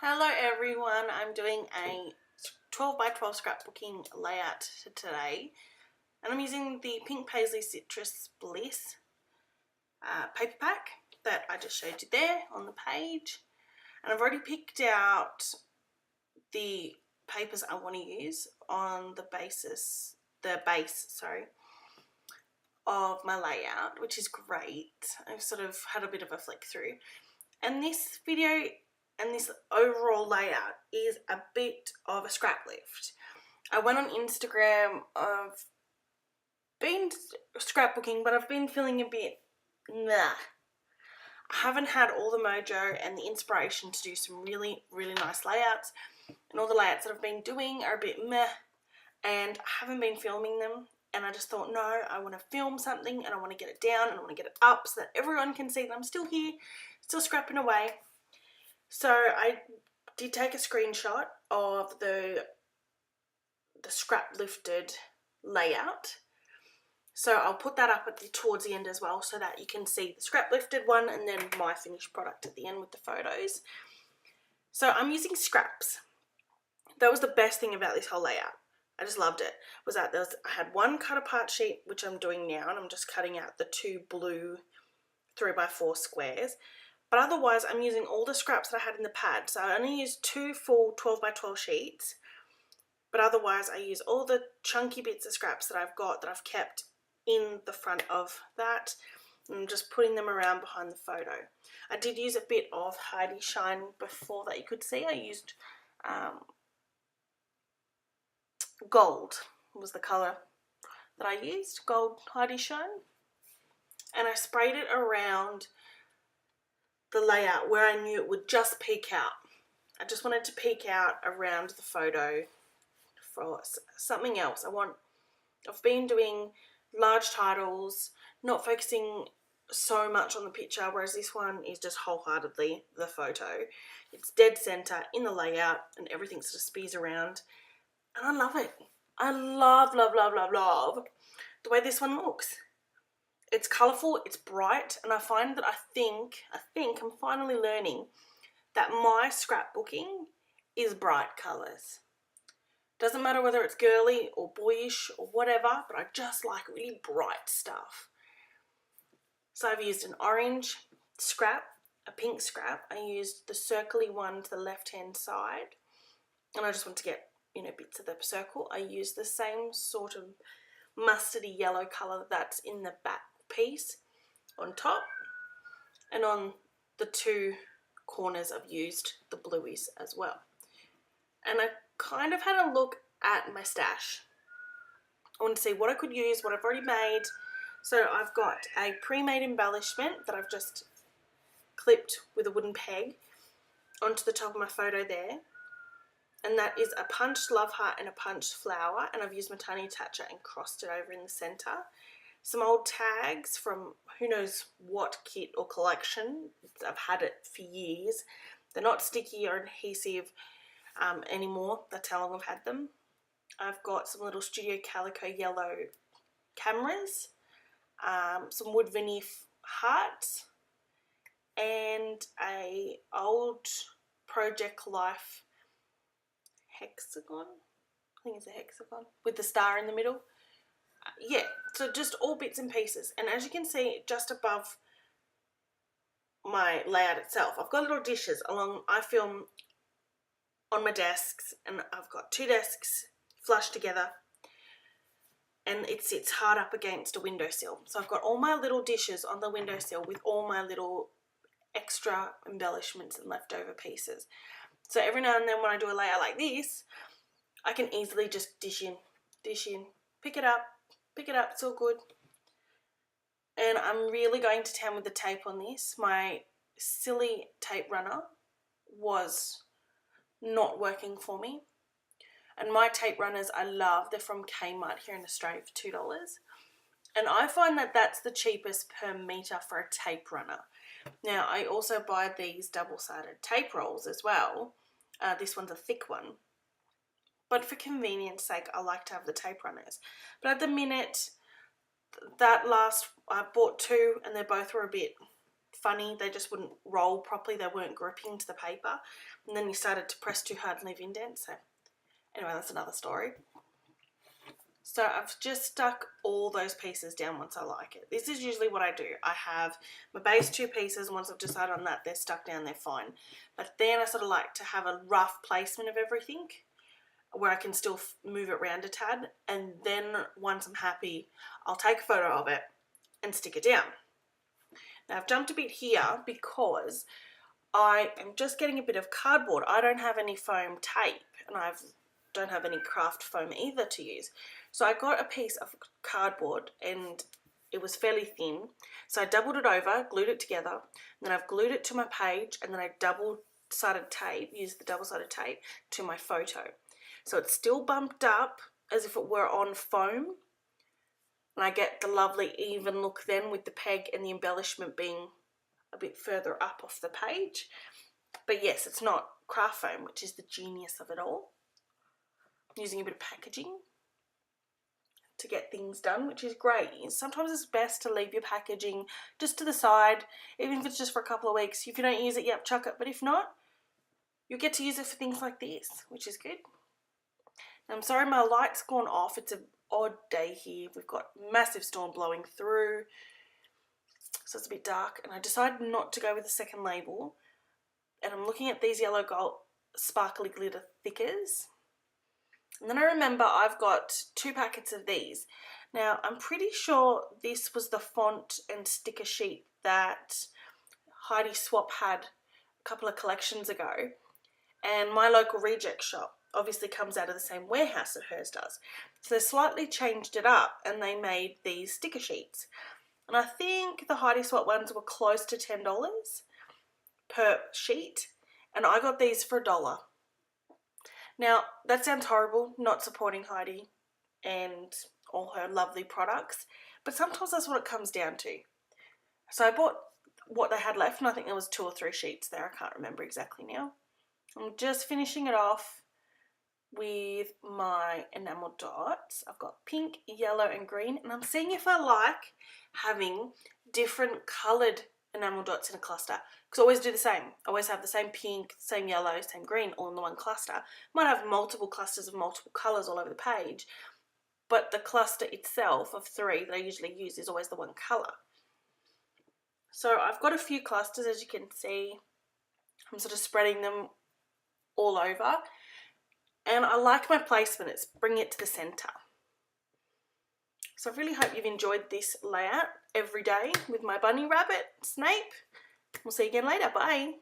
Hello everyone, I'm doing a 12 by 12 scrapbooking layout today, and I'm using the Pink Paislee Citrus Bliss paper pack that I just showed you there on the page. And I've already picked out the papers I want to use on the base of my layout, which is great. I've sort of had a bit of a flick through, and this video and this overall layout is a bit of a Scraplift. I went on Instagram, I've been scrapbooking, but I've been feeling a bit nah. I haven't had all the mojo and the inspiration to do some really nice layouts, and all the layouts that I've been doing are a bit meh, and I haven't been filming them. And I just thought, no, I want to film something and I want to get it down and I want to get it up so that everyone can see that I'm still here, still scrapping away. So I did take a screenshot of the scrap lifted layout. So I'll put that up towards the end as well so that you can see the scrap lifted one and then my finished product at the end with the photos. So I'm using scraps. That was the best thing about this whole layout. I just loved it. Was that I had one cut apart sheet, which I'm doing now, and I'm just cutting out the two blue 3x4 squares. But otherwise, I'm using all the scraps that I had in the pad. So I only used two full 12x12 sheets. But otherwise, I use all the chunky bits of scraps that I've got that I've kept in the front of that. And I'm just putting them around behind the photo. I did use a bit of Heidi Shine before that you could see. I used gold was the colour that I used, gold Heidi Shine. And I sprayed it around the layout where I knew it would just peek out. I just wanted to peek out around the photo for something else. I've been doing large titles, not focusing so much on the picture, whereas this one is just wholeheartedly the photo. It's dead center in the layout and everything sort of speeds around, and I love it. I love the way this one looks. It's colourful, it's bright, and I find that I think I'm finally learning that my scrapbooking is bright colours. Doesn't matter whether it's girly or boyish or whatever, but I just like really bright stuff. So I've used an orange scrap, a pink scrap. I used the circly one to the left-hand side, and I just want to get, bits of the circle. I used the same sort of mustardy yellow colour that's in the back piece on top, and on the two corners I've used the blueies as well. And I kind of had a look at my stash. I want to see what I could use, what I've already made. So I've got a pre-made embellishment that I've just clipped with a wooden peg onto the top of my photo there. And that is a punched love heart and a punched flower, and I've used my tiny attacher and crossed it over in the centre. Some old tags from who knows what kit or collection. I've had it for years. They're not sticky or adhesive anymore. That's how long I've had them. I've got some little Studio Calico yellow cameras, some wood veneer hearts, and a old Project Life hexagon. I think it's a hexagon with the star in the middle. Yeah, so just all bits and pieces. And as you can see, just above my layout itself, I've got little dishes along. I film on my desks, and I've got two desks flush together, and it sits hard up against a windowsill. So I've got all my little dishes on the windowsill with all my little extra embellishments and leftover pieces. So every now and then when I do a layout like this, I can easily just dish in, pick it up, it's all good. And I'm really going to town with the tape on this. My silly tape runner was not working for me. And my tape runners I love. They're from Kmart here in Australia for $2. And I find that that's the cheapest per metre for a tape runner. Now, I also buy these double-sided tape rolls as well. This one's a thick one. But for convenience sake, I like to have the tape runners. But at the minute, I bought two, and they both were a bit funny. They just wouldn't roll properly. They weren't gripping to the paper. And then you started to press too hard and leave indents. So anyway, that's another story. So I've just stuck all those pieces down once I like it. This is usually what I do. I have my base 2 pieces. Once I've decided on that, they're stuck down, they're fine. But then I sort of like to have a rough placement of everything where I can still move it around a tad. And then once I'm happy, I'll take a photo of it and stick it down. Now I've jumped a bit here because I am just getting a bit of cardboard. I don't have any foam tape, and I don't have any craft foam either to use. So I got a piece of cardboard and it was fairly thin. So I doubled it over, glued it together, and then I've glued it to my page, and then I used the double-sided tape to my photo. So it's still bumped up as if it were on foam. And I get the lovely even look then with the peg and the embellishment being a bit further up off the page. But yes, it's not craft foam, which is the genius of it all. I'm using a bit of packaging to get things done, which is great. Sometimes it's best to leave your packaging just to the side, even if it's just for a couple of weeks. If you don't use it, yep, chuck it. But if not, you'll get to use it for things like this, which is good. Now, I'm sorry my light's gone off. It's an odd day here. We've got a massive storm blowing through, so it's a bit dark. And I decided not to go with the second label. And I'm looking at these yellow gold sparkly glitter thickers. And then I remember I've got 2 packets of these. Now, I'm pretty sure this was the font and sticker sheet that Heidi Swap had a couple of collections ago. And my local reject shop obviously comes out of the same warehouse that hers does. So they slightly changed it up and they made these sticker sheets. And I think the Heidi Swap ones were close to $10 per sheet. And I got these for $1. Now, that sounds horrible, not supporting Heidi and all her lovely products, but sometimes that's what it comes down to. So I bought what they had left, and I think there was 2 or 3 sheets there. I can't remember exactly now. I'm just finishing it off with my enamel dots. I've got pink, yellow, and green, and I'm seeing if I like having different coloured enamel dots in a cluster, because I always do the same. I always have the same pink, same yellow, same green all in the one cluster. Might have multiple clusters of multiple colours all over the page, but the cluster itself of 3 that I usually use is always the one colour. So I've got a few clusters, as you can see. I'm sort of spreading them all over, and I like my placement. It's bringing it to the centre. So I really hope you've enjoyed this layout every day with my bunny rabbit, Snape. We'll see you again later. Bye.